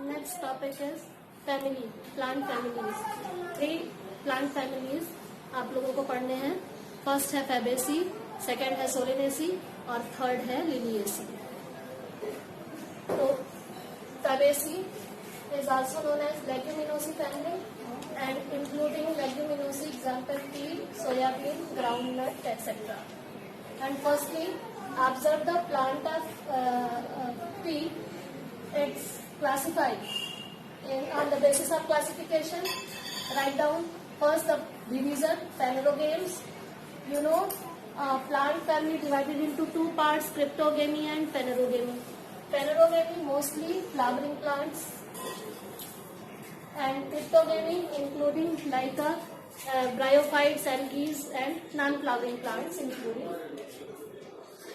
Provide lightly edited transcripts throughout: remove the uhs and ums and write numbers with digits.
Next topic is family, plant families. 3 plant families आप लोगों को पढ़ने हैं. फर्स्ट है फैबेसी, सेकेंड है सोलेनेसी और थर्ड है लिनिएसी. तो Fabaceae is also known as Leguminosae family and including Leguminosae, example pea, soyabean, groundnut, etc. And firstly, observe the plant of pea. It's classified on the basis of classification. Write down first the division, phanerogames. You know, plant family divided into 2 parts, cryptogamy and phanerogamy. Phanerogamy mostly flowering plants, and cryptogamy including like bryophytes, algae and non-flowering plants including.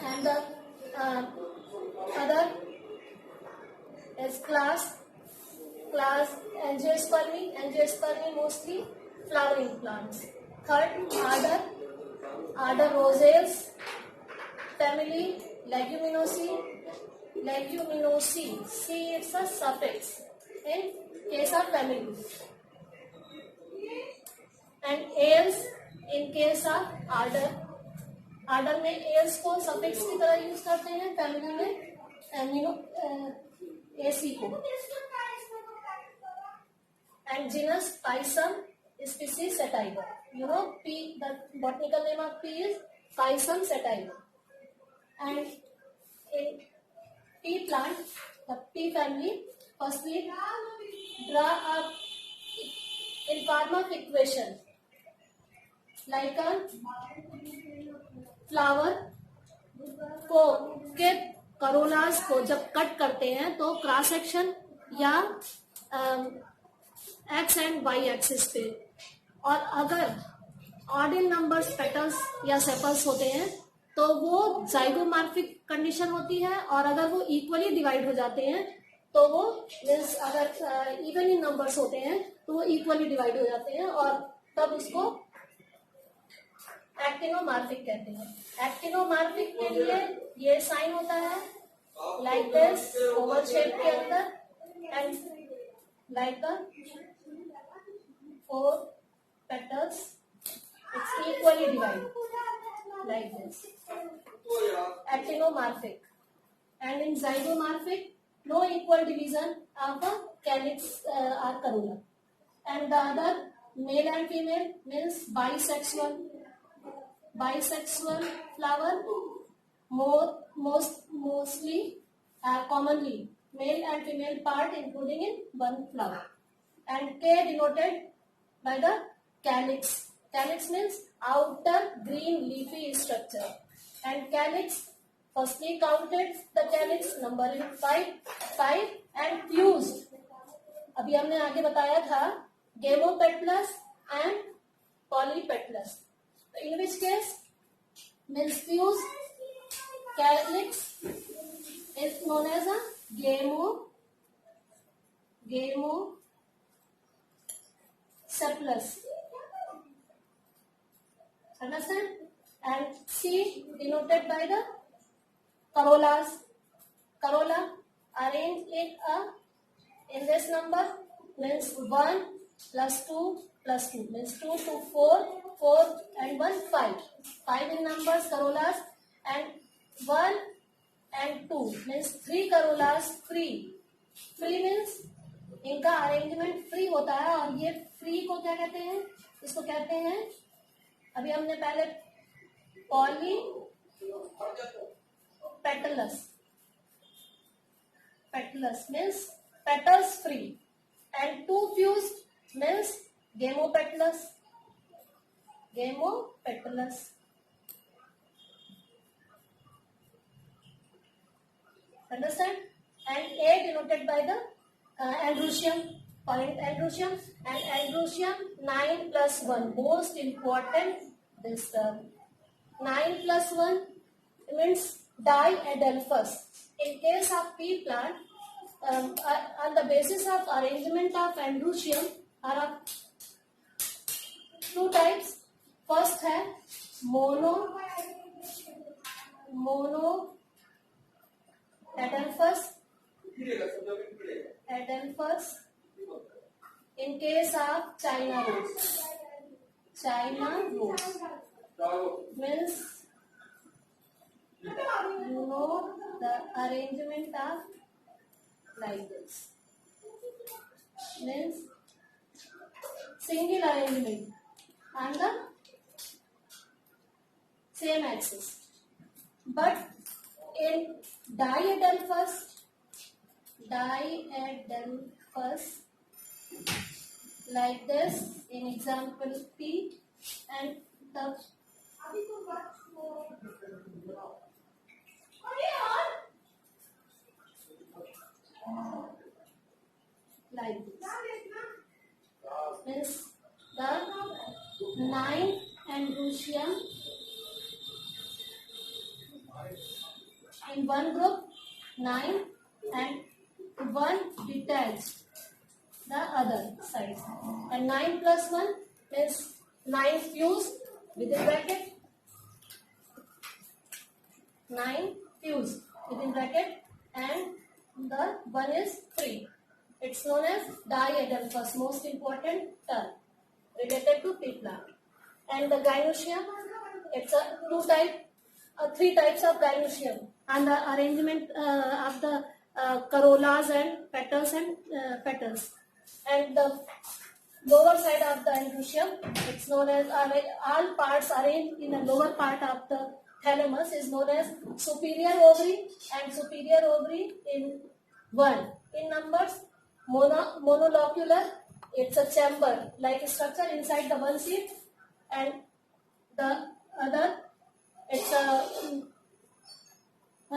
And the other is class angiospermy mostly flowering plants. Third, order Rosales family, Leguminosae. See, it's a suffix in case of family, and ales in case of order. Order में else को suffix की तरह use करते हैं, family में amino AC को. And genus Pisum, species sativa. You know P, the botanical name of P is Pisum sativa. And in pea plant, the pea family, firstly draw up in form of equation like a flower को के करोलास को जब cut करते हैं तो cross section या x and Y axis पे, और अगर ऑड इन नंबर्स पेटल्स या सेपल्स होते हैं तो वो जाइगोमॉर्फिक कंडीशन होती है, और अगर वो इक्वली डिवाइड हो जाते हैं तो वो मीन्स अगर इवन इन नंबर्स होते हैं तो वो इक्वली डिवाइड हो जाते हैं, और तब उसको एक्टिनोमॉर्फिक कहते हैं. एक्टिनोमॉर्फिक के लिए ये साइन होता है लाइक दिस, ओवल शेप के अंदर, and like the 4 petals, it's equally divide like this. Actinomorphic. And in zygomorphic, no equal division of the calyx or corolla. And the other, male and female, means bisexual flower, mostly commonly male and female part including in one flower. And K denoted by the calyx. Calyx means outer green leafy structure. And calyx, firstly counted the calyx number in 5 and fused. अभी हमने आगे बताया था gamopetalous and polypetalous. In which case means fused calyx is known as a gamocephalous. Understand? And C denoted by the corollas. Corolla arranged in this number means 1 plus 2 plus 2 means 2 to 4 and 1 5. 5 in numbers corollas, and 1 and 2 means 3 corollas free. Free means इनका arrangement free होता है, और ये free को क्या कहते हैं? इसको कहते हैं, अभी हमने पहले poly petals means petals free, and 2 fused means gamopetalous. Understand? And A denoted by the androecium, Androecium, and Androecium 9 plus 1, most important this term. 9 plus 1 means diadelphous. In case of pea plant, on the basis of arrangement of Androecium are of 2 types. First है mono adelphous, Adelphus. In case of China rose, means you know the arrangement of like this, means single arrangement on the same axis. But in Diadelphus, like this, in example P, and the like this, means the 9 androecium in one group, 9, and 1 detached the other side, and 9 plus 1 is 9 fused within bracket, 9 fused within bracket, and the 1 is free. It's known as Diadelphus, most important term related to pea plant. And the gynoecium, it's a three types of gynoecium, and the arrangement of the corollas and petals and the lower side of the androecium, it's known as all parts arranged in the lower part of the thalamus is known as superior ovary, and superior ovary in 1 in numbers, monolocular, it's a chamber like structure inside the one seed, and the other, it's a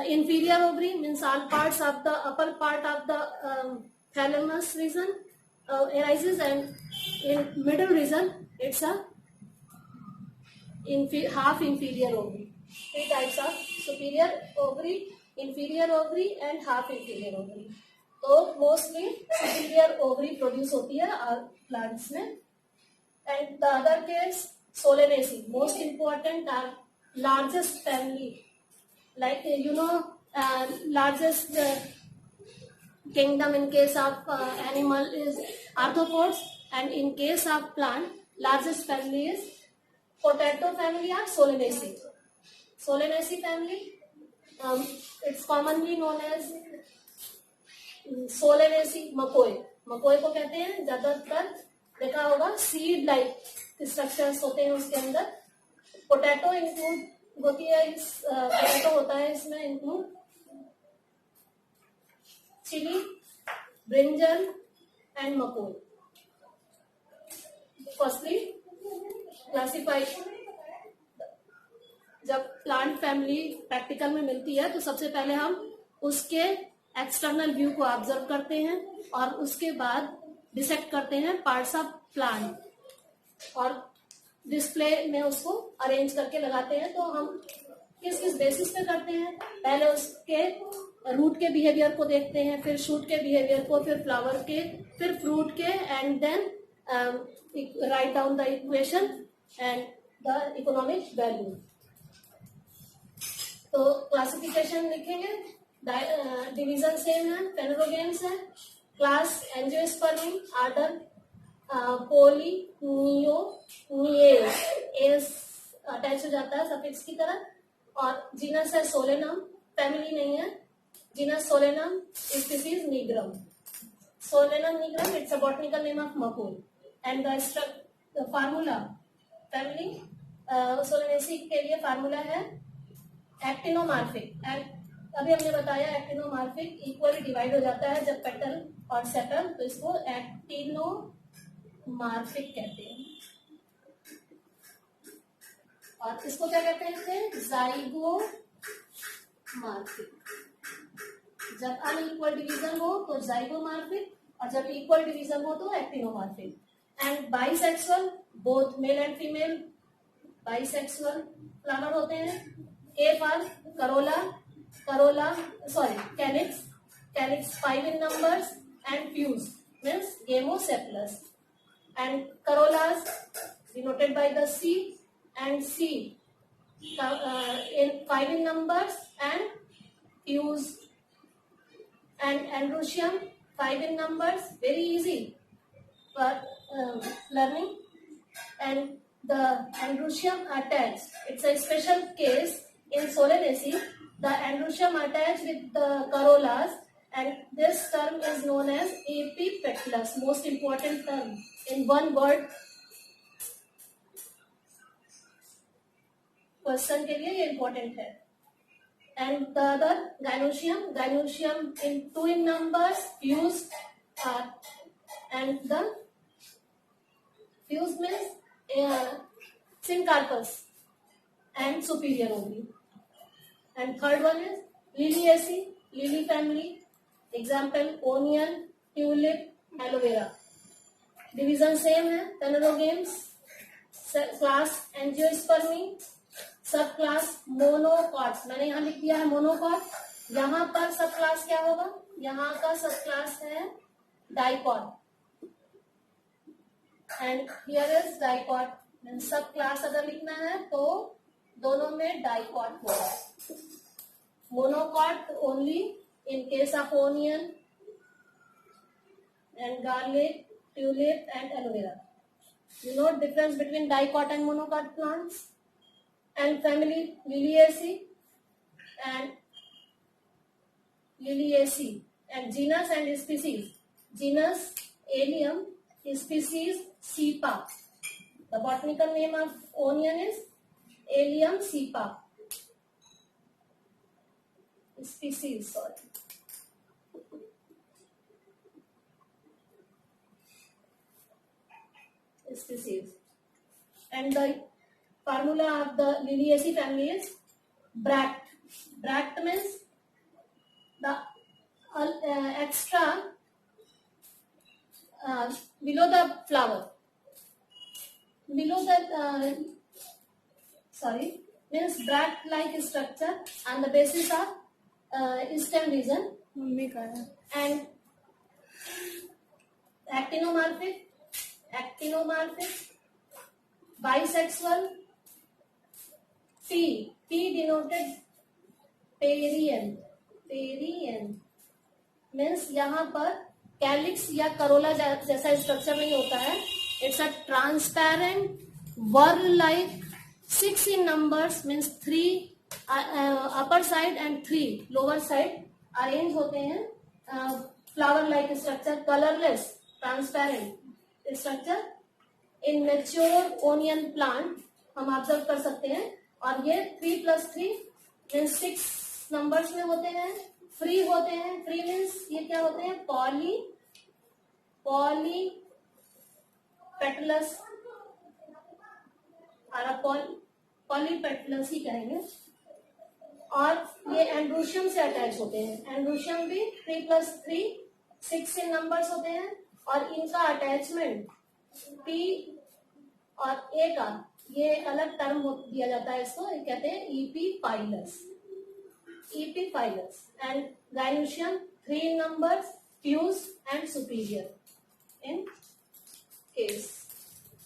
inferior ovary, means all parts of the upper part of the thalamus region arises, and in middle region it's a half inferior ovary. 3 types of superior ovary, inferior ovary and half inferior ovary. तो mostly superior ovary produce होती है plants में, and the other case Solanaceae, most important or largest family, like you know largest kingdom in case of animal is arthropods, and in case of plant largest family is potato family or solanaceae. Solanaceae family, it's commonly known as Solanaceae मकोई को कहते हैं, ज्यादातर देखा होगा seed like structures होते हैं उसके अंदर. पोटैटो इंक्लूड होती है, इस पोटैटो होता है इसमें इंक्लूड चिली, ब्रिंजल एंड मकोई. फर्स्टली क्लासिफाई, जब प्लांट फैमिली प्रैक्टिकल में मिलती है तो सबसे पहले हम उसके एक्सटर्नल व्यू को ऑब्जर्व करते हैं और उसके बाद डिसेक्ट करते हैं पार्ट्स ऑफ प्लांट और डिस्प्ले में उसको अरेंज करके लगाते हैं. तो हम किस किस बेसिस पे करते हैं, पहले उसके रूट के बिहेवियर को देखते हैं, फिर शूट के बिहेवियर को, फिर फ्लावर के, फिर फ्रूट के, and then write down the equation and the economic value. तो क्लासिफिकेशन लिखेंगे, डिवीजन सेम है, फेनोरोगेन्स है, क्लास एंजियोस्पर्मी, आर्डर पोलिनियोनिएज, एस अटैच हो जाता है सफिक्स की तरह, और जीनस है सोलेनम, फैमिली नहीं है, genus Solanum, species nigrum. Solanum nigrum, it's a botanical name of मकोई. And the formula family Solanaceae के लिए फार्मूला है एक्टिनोमार्फिक. अभी हमने बताया एक्टिनोमार्फिक इक्वली डिवाइड हो जाता है जब पेटल और सेटल, तो इसको एक्टिनोमार्फिक कहते हैं. और इसको क्या कहते हैं, जाइगोमार्फिक. जब अनइक्वल डिवीजन हो तो जाइगोमार्फिक, और जब इक्वल डिवीजन हो तो actinomorphic. And bisexual, both male and female bisexual flower होते हैं. A for calyx 5 in numbers, and fuse means gamocephalous, and corollas denoted by the C, and seed in 5 in numbers and fuse, and androecium 5 in numbers, very easy for learning. And the androecium attached, it's a special case in Solanaceae. The androecium attached with the corollas, and this term is known as epipetalous, most important term in one word. Question के लिए ये important है. And the other gynoecium in 2 in numbers, fused, and the fused means syncarpus and superior only. And third one is Liliaceae, lily family. Example onion, tulip, aloe vera. Division same है. Phanerogames, class Angiospermi, सब class monocot. मैंने यहाँ लिख दिया है monocot. यहाँ पर सब क्लास क्या होगा? यहाँ का सब क्लास है dicot, and here is dicot. सब क्लास अगर लिखना है तो दोनों में डाइकॉट होगा. Monocot only in case of onion and garlic, tulip and aloe vera. You know difference between dicot and monocot plants. And family Liliaceae and genus and species. Genus Allium, species Cepa. The botanical name of onion is Allium cepa. Species, species. And the formula of the Liliaceae family is bract. Bract means the extra below the flower, below the means bract like structure on the basis of stem region. And actinomorphic, bisexual. P denoted पेरियन. Means यहाँ पर calyx या Corolla जैसा structure नहीं होता है. It's a transparent whorl like 6 in numbers, means 3 upper side and 3 lower side arrange होते हैं. Flower like structure, colourless, transparent structure. In mature onion plant हम ऑब्जर्व कर सकते हैं. और ये 3+3 मीन्स 6 नंबर्स में होते हैं. फ्री होते हैं. फ्री मीन्स ये क्या होते हैं? पॉलीपेटलस और पॉलीपेटलस ही कहेंगे. और ये एंड्रोशियम से अटैच होते हैं. एंड्रोशियम भी 3+3 6 इन नंबर्स होते हैं. और इनका अटैचमेंट P और A का ये अलग टर्म दिया जाता है. इसको कहते हैं epiphyllous. And gynoecium 3 in numbers, fused and superior in case.